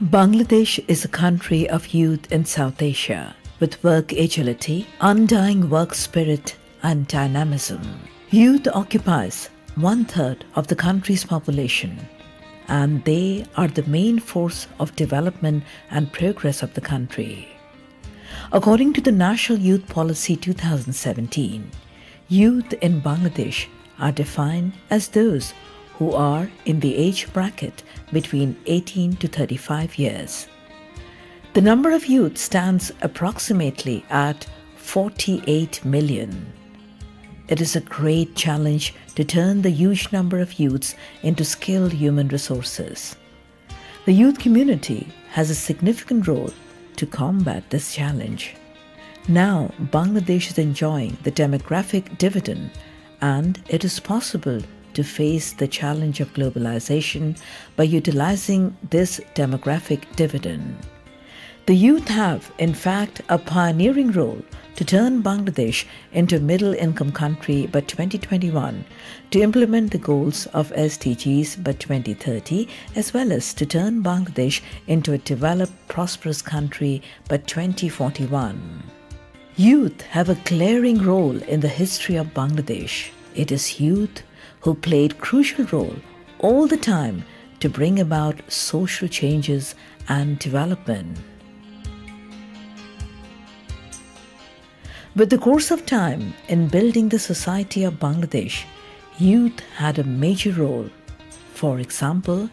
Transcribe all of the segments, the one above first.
Bangladesh is a country of youth in South Asia with work agility, undying work spirit, and dynamism. Youth occupies one-third of the country's population, and they are the main force of development and progress of the country. According to the National Youth Policy 2017, youth in Bangladesh are defined as those who are in the age bracket between 18 to 35 years. The number of youth stands approximately at 48 million. It is a great challenge to turn the huge number of youths into skilled human resources. The youth community has a significant role to combat this challenge. Now, Bangladesh is enjoying the demographic dividend, and it is possible to face the challenge of globalization by utilizing this demographic dividend. The youth have, in fact, a pioneering role to turn Bangladesh into a middle-income country by 2021, to implement the goals of SDGs by 2030, as well as to turn Bangladesh into a developed, prosperous country by 2041. Youth have a glaring role in the history of Bangladesh. It is youth who played crucial role all the time to bring about social changes and development. With the course of time in building the society of Bangladesh, youth had a major role. For example,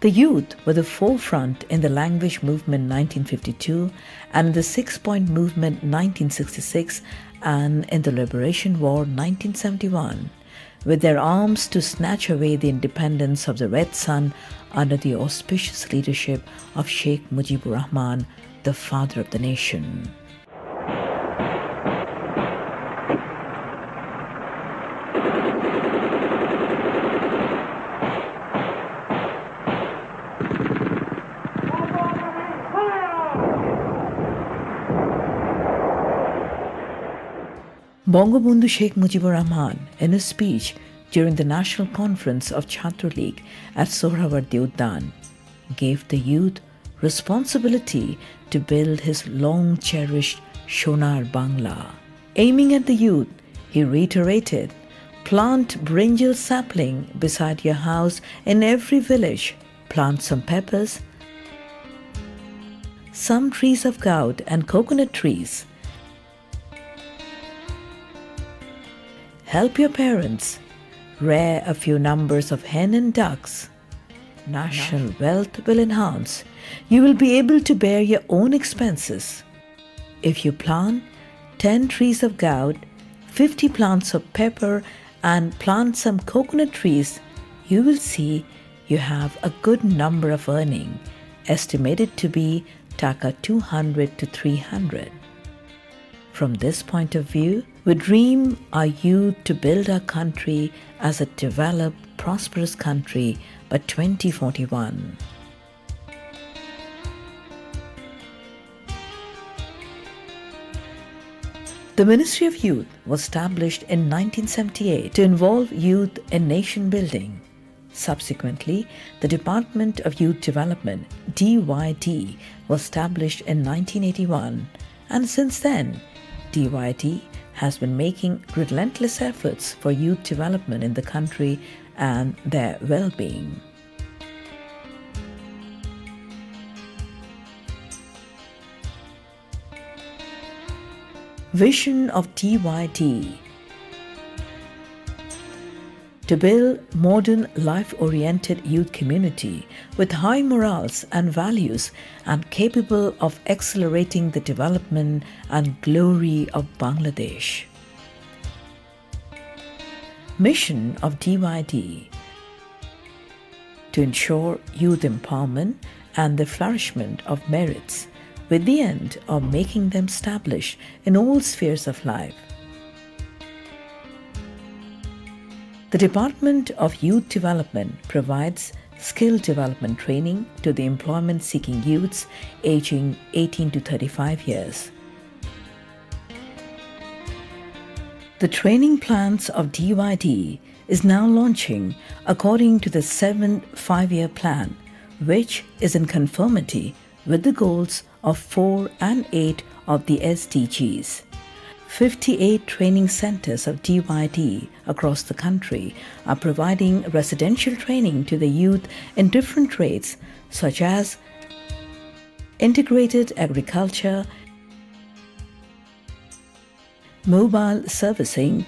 the youth were the forefront in the language movement 1952 and the Six-Point Movement 1966 and in the Liberation War 1971. With their arms to snatch away the independence of the Red Sun under the auspicious leadership of Sheikh Mujibur Rahman, the father of the nation. Bangabandhu Sheikh Mujibur Rahman, in his speech during the National Conference of Chhatra League at Sohrawardi Udyan, gave the youth responsibility to build his long-cherished Shonar Bangla. Aiming at the youth, he reiterated, "Plant brinjal sapling beside your house in every village. Plant some peppers, some trees of gourd and coconut trees. Help your parents. Rear a few numbers of hen and ducks. National wealth will enhance. You will be able to bear your own expenses. If you plant 10 trees of gourd, 50 plants of pepper, and plant some coconut trees, you will see you have a good number of earning, estimated to be taka 200 to 300. From this point of view, we dream our youth to build our country as a developed, prosperous country by 2041. The Ministry of Youth was established in 1978 to involve youth in nation building. Subsequently, the Department of Youth Development, DYD, was established in 1981, and since then, DYD has been making relentless efforts for youth development in the country and their well-being. Vision of DYD: to build modern, life-oriented youth community with high morals and values and capable of accelerating the development and glory of Bangladesh. Mission of DYD: to ensure youth empowerment and the flourishment of merits with the end of making them established in all spheres of life. The Department of Youth Development provides skill development training to the employment-seeking youths aging 18 to 35 years. The training plans of DYD is now launching according to the 7th five-year plan which is in conformity with the goals of 4 and 8 of the SDGs. 58 training centers of DYD across the country are providing residential training to the youth in different trades such as integrated agriculture, mobile servicing,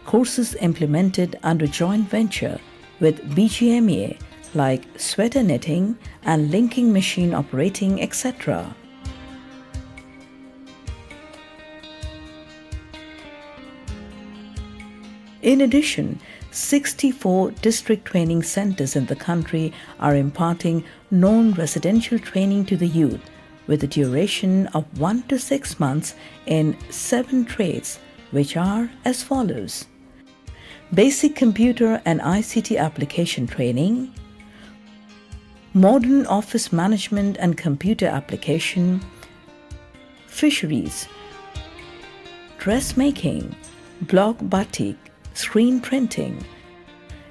courses implemented under joint venture with BGMA like sweater knitting and linking machine operating, etc. In addition, 64 district training centers in the country are imparting non-residential training to the youth with a duration of 1 to 6 months in 7 trades, which are as follows: basic computer and ICT application training, modern office management and computer application, fisheries, dressmaking, block batik, screen printing,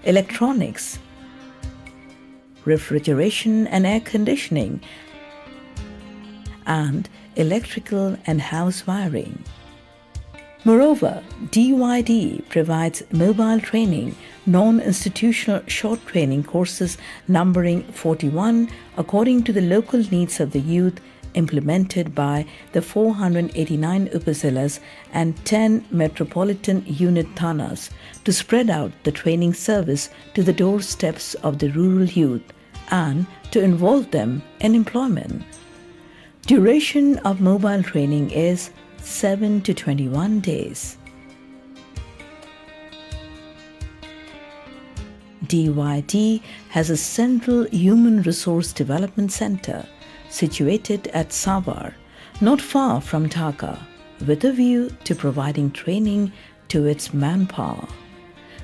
electronics, refrigeration and air conditioning, and electrical and house wiring. Moreover, DYD provides mobile training, non-institutional short training courses numbering 41 according to the local needs of the youth, implemented by the 489 upazilas and 10 metropolitan unit thanas to spread out the training service to the doorsteps of the rural youth and to involve them in employment. Duration of mobile training is 7 to 21 days. DYD has a central human resource development center situated at Savar, not far from Dhaka, with a view to providing training to its manpower.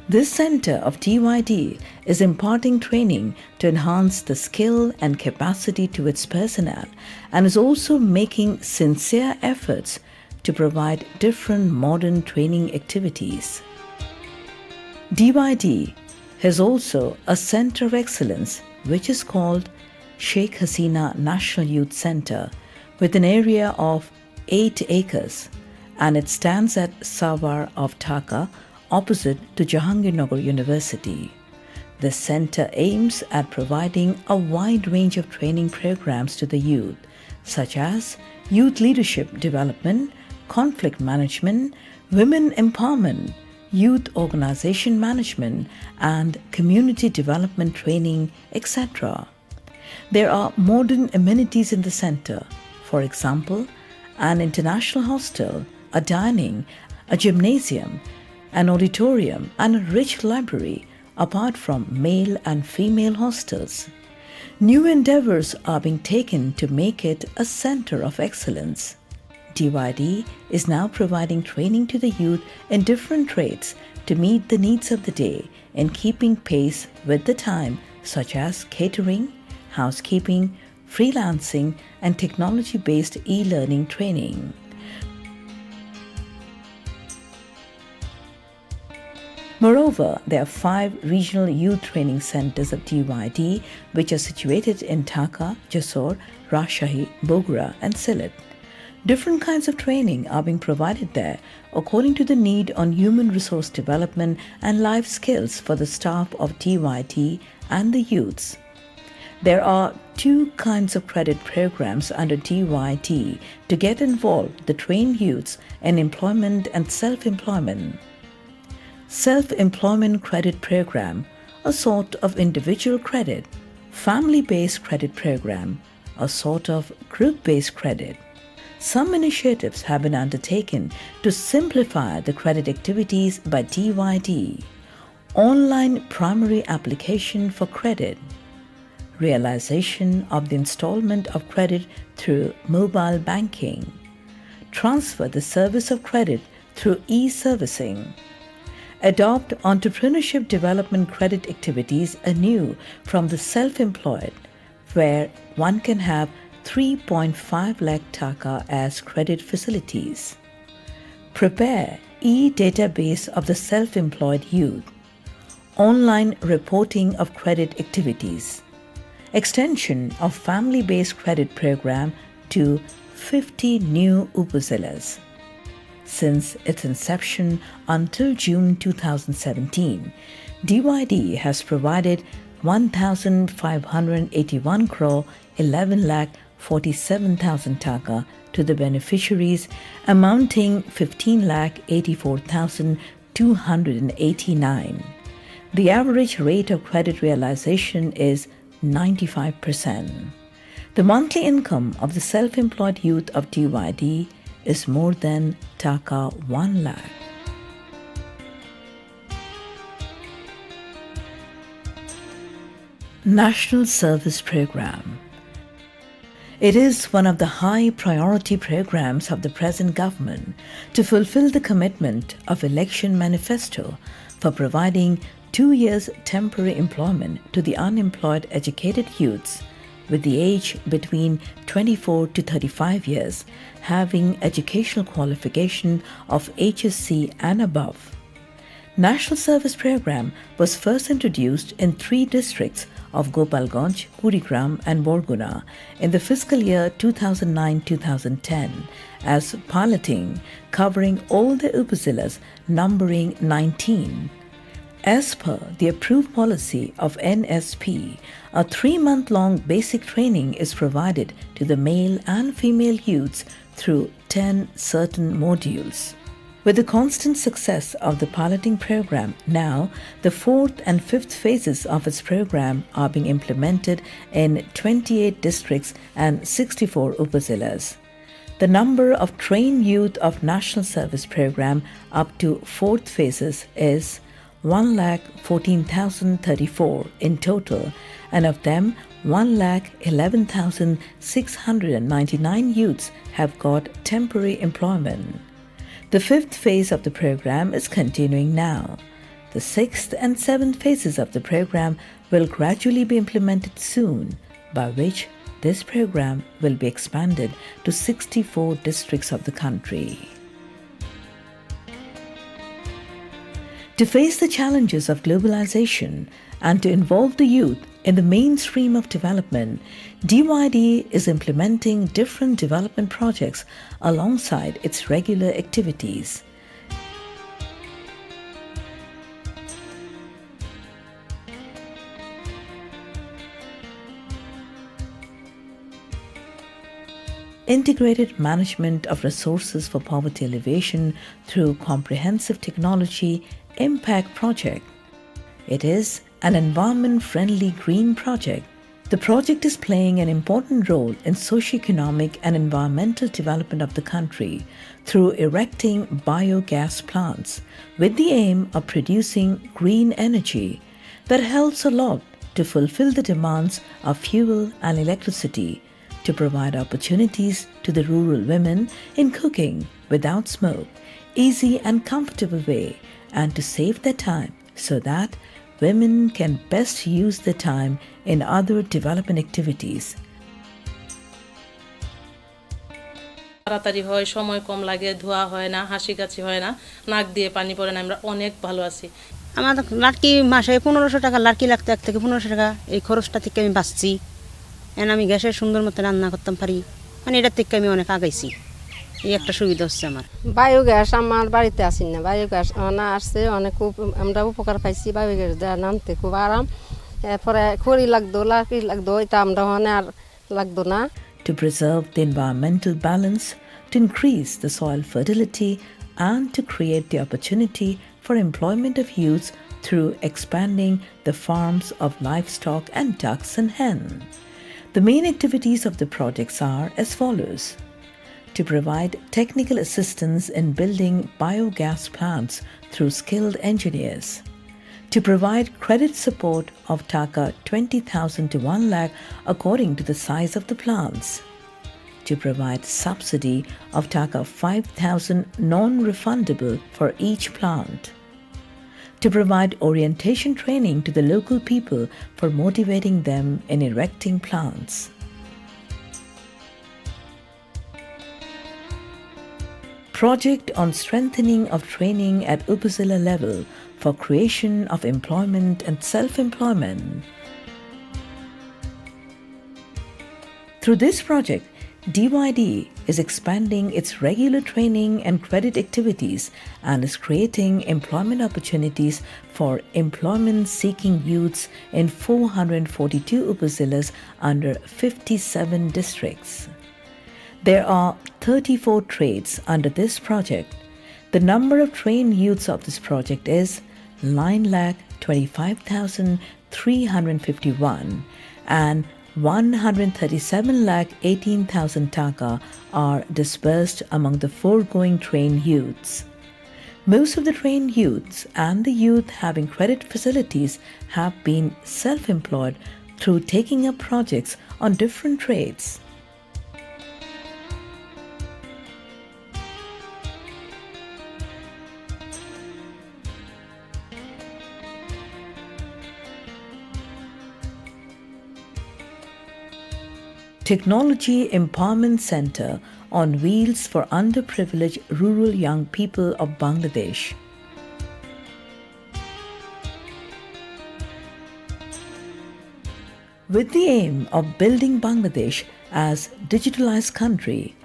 This center of DYD is imparting training to enhance the skill and capacity to its personnel and is also making sincere efforts to provide different modern training activities. DYD has also a center of excellence which is called Sheikh Hasina National Youth Center with an area of 8 acres, and it stands at Savar of Dhaka opposite to Jahangirnagar University. The center aims at providing a wide range of training programs to the youth such as youth leadership development, conflict management, women empowerment, youth organization management, and community development training, etc. There are modern amenities in the center, for example, an international hostel, a dining, a gymnasium, an auditorium, and a rich library, apart from male and female hostels. New endeavors are being taken to make it a center of excellence. DYD is now providing training to the youth in different trades to meet the needs of the day in keeping pace with the time, such as catering, housekeeping, freelancing, and technology-based e-learning training. Moreover, there are 5 regional youth training centers of DYD which are situated in Dhaka, Jessore, Rajshahi, Bogra, and Sylhet. Different kinds of training are being provided there according to the need on human resource development and life skills for the staff of DYD and the youths. There are 2 kinds of credit programs under DYD to get involved the trained youths in employment and self-employment. Self-employment credit program, a sort of individual credit. Family-based credit program, a sort of group-based credit. Some initiatives have been undertaken to simplify the credit activities by DYD. Online primary application for credit. Realization of the installment of credit through mobile banking. Transfer the service of credit through e-servicing. Adopt entrepreneurship development credit activities anew from the self-employed, where one can have 3.5 lakh taka as credit facilities. Prepare e-database of the self-employed youth. Online reporting of credit activities. extension of family-based credit program to 50 new upazilas. Since its inception until June 2017, DYD has provided 1,581 crore 11 lakh 47,000 taka to the beneficiaries, amounting 15 lakh 84,289. The average rate of credit realization is 95%. The monthly income of the self-employed youth of DYD is more than taka 1 lakh. National Service Program. It is one of the high priority programs of the present government to fulfill the commitment of Election Manifesto for providing 2 years temporary employment to the unemployed educated youths with the age between 24 to 35 years having educational qualification of HSC and above. National Service Program was first introduced in 3 districts of Gopalganj, Kurigram and Borguna in the fiscal year 2009-2010 as piloting, covering all the upazilas numbering 19. As per the approved policy of NSP, a 3-month-long basic training is provided to the male and female youths through 10 certain modules. With the constant success of the piloting program, now the 4th and 5th phases of its program are being implemented in 28 districts and 64 upazilas. The number of trained youth of National Service Program up to 4th phases is 1,14,034 in total, and of them 1,11,699 youths have got temporary employment. The 5th phase of the program is continuing now. The 6th and 7th phases of the program will gradually be implemented soon, by which this program will be expanded to 64 districts of the country. To face the challenges of globalization and to involve the youth in the mainstream of development, DYD is implementing different development projects alongside its regular activities. Integrated management of resources for poverty alleviation through comprehensive technology impact project. It is an environment-friendly green project. The project is playing an important role in socio-economic and environmental development of the country through erecting biogas plants with the aim of producing green energy that helps a lot to fulfill the demands of fuel and electricity, to provide opportunities to the rural women in cooking without smoke, easy and comfortable way, and to save their time so that women can best use the time in other development activities. তাড়াতাড়ি হয়, সময় কম লাগে, ধোয়া হয় না, হাসি কাশি হয় না, নাক দিয়ে পানি পড়ে না, আমরা অনেক ভালো আছি। আমার লাড়কি মাসে 1500 টাকা লাড়কি লাগতো, 1 থেকে 1500 টাকা এই খরচটা থেকে আমি বাঁচছি। এখন আমি গ্যাসে সুন্দর মতো রান্না করতাম পারি, মানে এটার থেকে আমি অনেক আগাইছি। এই একটা সুবিধা হচ্ছে আমার। বায়োগ্যাস আমার বাড়িতে আসেন না, বায়োগ্যাস না আসছে অনেক আমরা উপকার পাইছি। বায়োগ্যাস দেওয়া নামতে খুব আরাম। এরপরে খড়ি লাগতো, লাকড়ি লাগতো, এটা আমরা আর লাগতো না। To preserve the environmental balance, to increase the soil fertility, and to create the opportunity for employment of youths through expanding the farms of livestock and ducks and hen. The main activities of the projects are as follows: to provide technical assistance in building biogas plants through skilled engineers, to provide credit support of taka 20,000 to 1 lakh according to the size of the plants, to provide subsidy of taka 5,000 non-refundable for each plant, to provide orientation training to the local people for motivating them in erecting plants. Project on strengthening of training at upazila level for creation of employment and self-employment. Through this project, DYD is expanding its regular training and credit activities and is creating employment opportunities for employment-seeking youths in 442 upazilas under 57 districts. There are 34 trades under this project. The number of trained youths of this project is 9,25,351 and 137,18,000 taka are dispersed among the foregoing trained youths. Most of the trained youths and the youth having credit facilities have been self-employed through taking up projects on different trades. Technology Empowerment Center on Wheels for Underprivileged Rural Young People of Bangladesh. With the aim of building Bangladesh as digitalized country,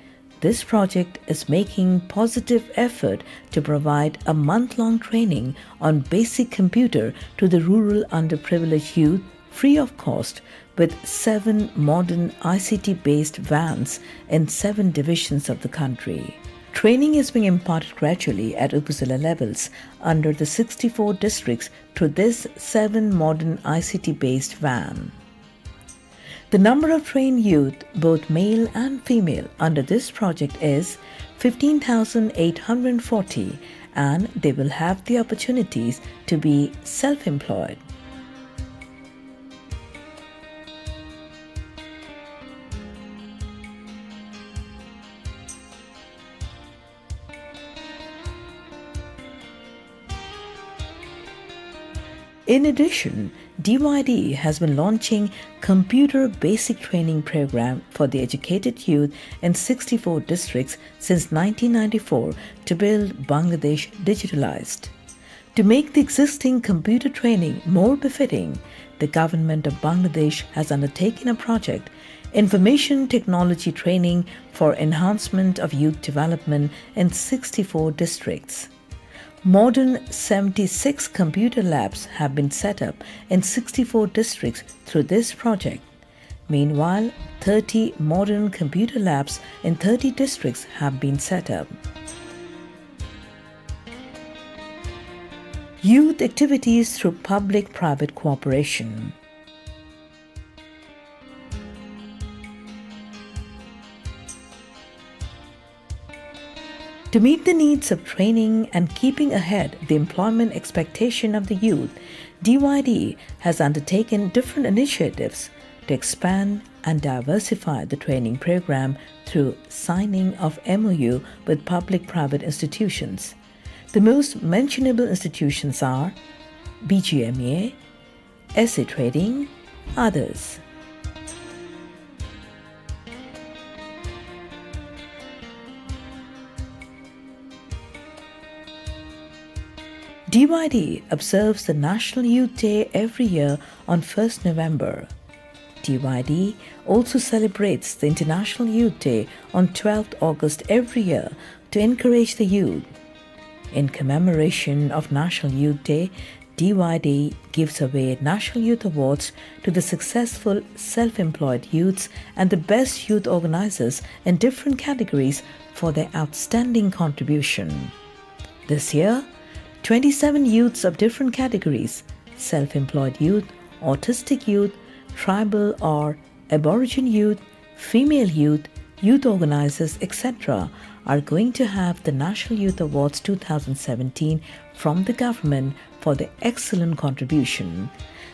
this project is making positive effort to provide a month-long training on basic computer to the rural underprivileged youth free of cost, with 7 modern ICT-based vans in 7 divisions of the country. Training is being imparted gradually at upazila levels under the 64 districts through this 7 modern ICT-based van. The number of trained youth, both male and female, under this project is 15,840, and they will have the opportunities to be self-employed. In addition, DYD has been launching computer basic training program for the educated youth in 64 districts since 1994 to build Bangladesh digitalized. To make the existing computer training more befitting, the government of Bangladesh has undertaken a project, Information Technology Training for Enhancement of Youth Development in 64 districts. Modern 76 computer labs have been set up in 64 districts through this project. Meanwhile, 30 modern computer labs in 30 districts have been set up. Youth activities through public-private cooperation. To meet the needs of training and keeping ahead the employment expectation of the youth, DYD has undertaken different initiatives to expand and diversify the training program through signing of MOU with public-private institutions. The most mentionable institutions are BGMEA, SA Trading, others. DYD observes the National Youth Day every year on 1st November. DYD also celebrates the International Youth Day on 12th August every year to encourage the youth. In commemoration of National Youth Day, DYD gives away National Youth Awards to the successful self-employed youths and the best youth organizers in different categories for their outstanding contribution. This year, 27 youths of different categories, self-employed youth, autistic youth, tribal or Aborigine youth, female youth, youth organizers, etc. are going to have the National Youth Awards 2017 from the government for their excellent contribution.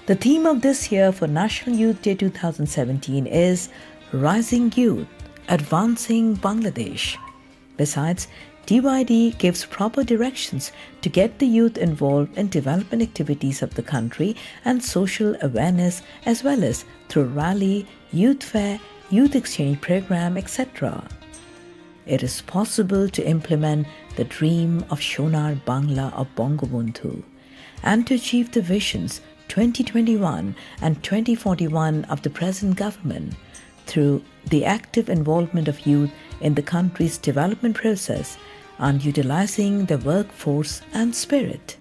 The theme of this year for National Youth Day 2017 is Rising Youth, Advancing Bangladesh. Besides, DYD gives proper directions to get the youth involved in development activities of the country and social awareness, as well as through rally, youth fair, youth exchange program, etc. It is possible to implement the dream of Shonar Bangla of Bangabandhu and to achieve the visions 2021 and 2041 of the present government, through the active involvement of youth in the country's development process and utilizing the workforce and spirit.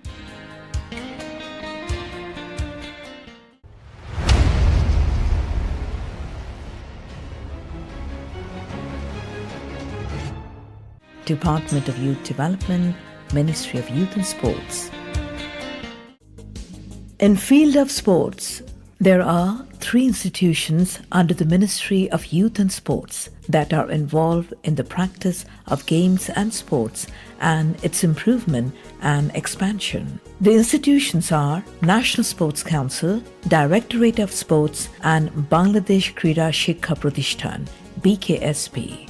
Department of Youth Development, Ministry of Youth and Sports. In field of sports, there are 3 institutions under the Ministry of Youth and Sports that are involved in the practice of games and sports and its improvement and expansion. The institutions are National Sports Council, Directorate of Sports and Bangladesh Krida Shikha Pratishthan, BKSP.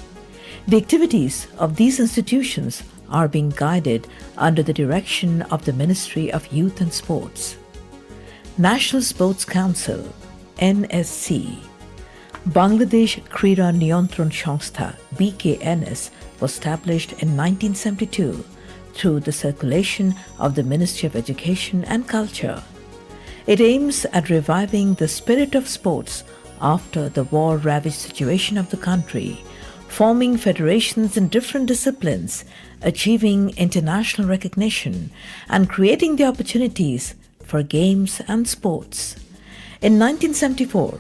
The activities of these institutions are being guided under the direction of the Ministry of Youth and Sports. National Sports Council, NSC. Bangladesh Krida Niyantron সংস্থা, BKNS, was established in 1972 through the circulation of the Ministry of Education and Culture. It aims at reviving the spirit of sports after the war-ravaged situation of the country, forming federations in different disciplines, achieving international recognition, and creating the opportunities for games and sports. In 1974,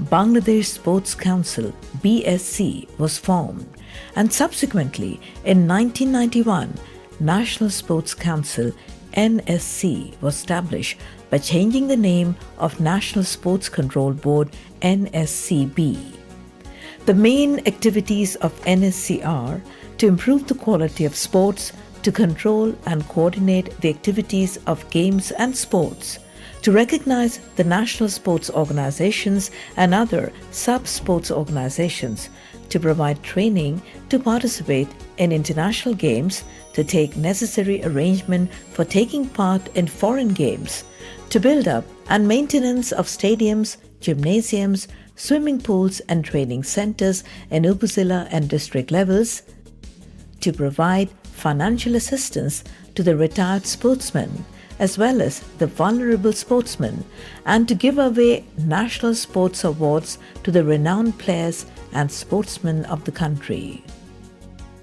Bangladesh Sports Council (BSC) was formed, and subsequently in 1991, National Sports Council (NSC) was established by changing the name of National Sports Control Board (NSCB). The main activities of NSC are to improve the quality of sports, to control and coordinate the activities of games and sports, to recognize the national sports organizations and other sub-sports organizations, to provide training to participate in international games, to take necessary arrangement for taking part in foreign games, to build up and maintenance of stadiums, gymnasiums, swimming pools and training centers in Upazila and district levels, to provide financial assistance to the retired sportsmen as well as the vulnerable sportsmen, and to give away national sports awards to the renowned players and sportsmen of the country.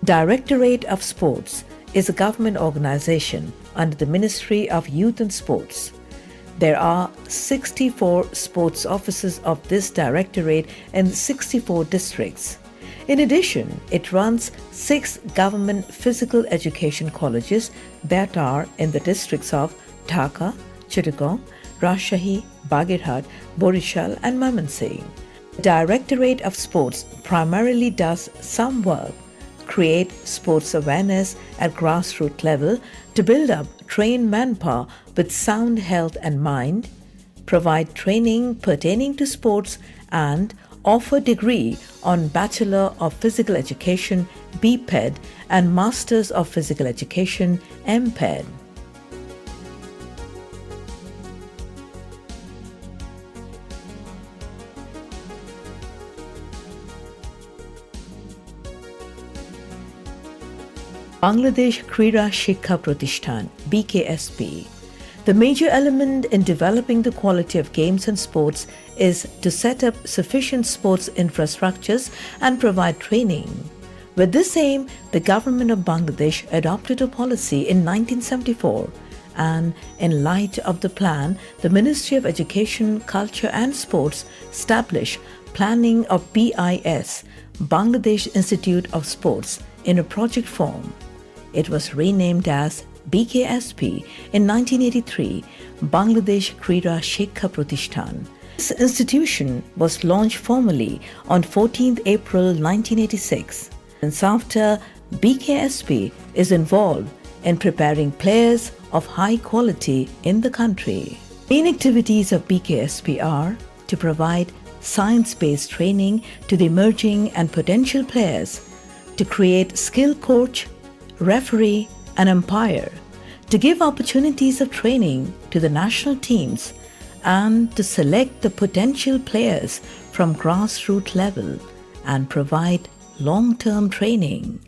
Directorate of Sports is a government organization under the Ministry of Youth and Sports. There are 64 sports offices of this directorate in 64 districts. In addition, it runs 6 government physical education colleges that are in the districts of Dhaka, Chittagong, Rajshahi, Bagirhat, Borishal and Mymensingh. The Directorate of Sports primarily does some work, create sports awareness at grassroots level to build up trained manpower with sound health and mind, provide training pertaining to sports, and offer degree on Bachelor of Physical Education (BPed) and Masters of Physical Education (MPed). Bangladesh Krida Shikha Pratishthan (BKSP). The major element in developing the quality of games and sports is to set up sufficient sports infrastructures and provide training. With this aim, the government of Bangladesh adopted a policy in 1974, and in light of the plan, the Ministry of Education, Culture and Sports established planning of BIS, Bangladesh Institute of Sports, in a project form. It was renamed as BKSP in 1983, Bangladesh Krida Shikha Pratishthan. This institution was launched formally on 14th April 1986. Since after, BKSP is involved in preparing players of high quality in the country. Main activities of BKSP are to provide science-based training to the emerging and potential players, to create skill coach, referee and umpire, to give opportunities of training to the national teams, and to select the potential players from grassroots level and provide long-term training.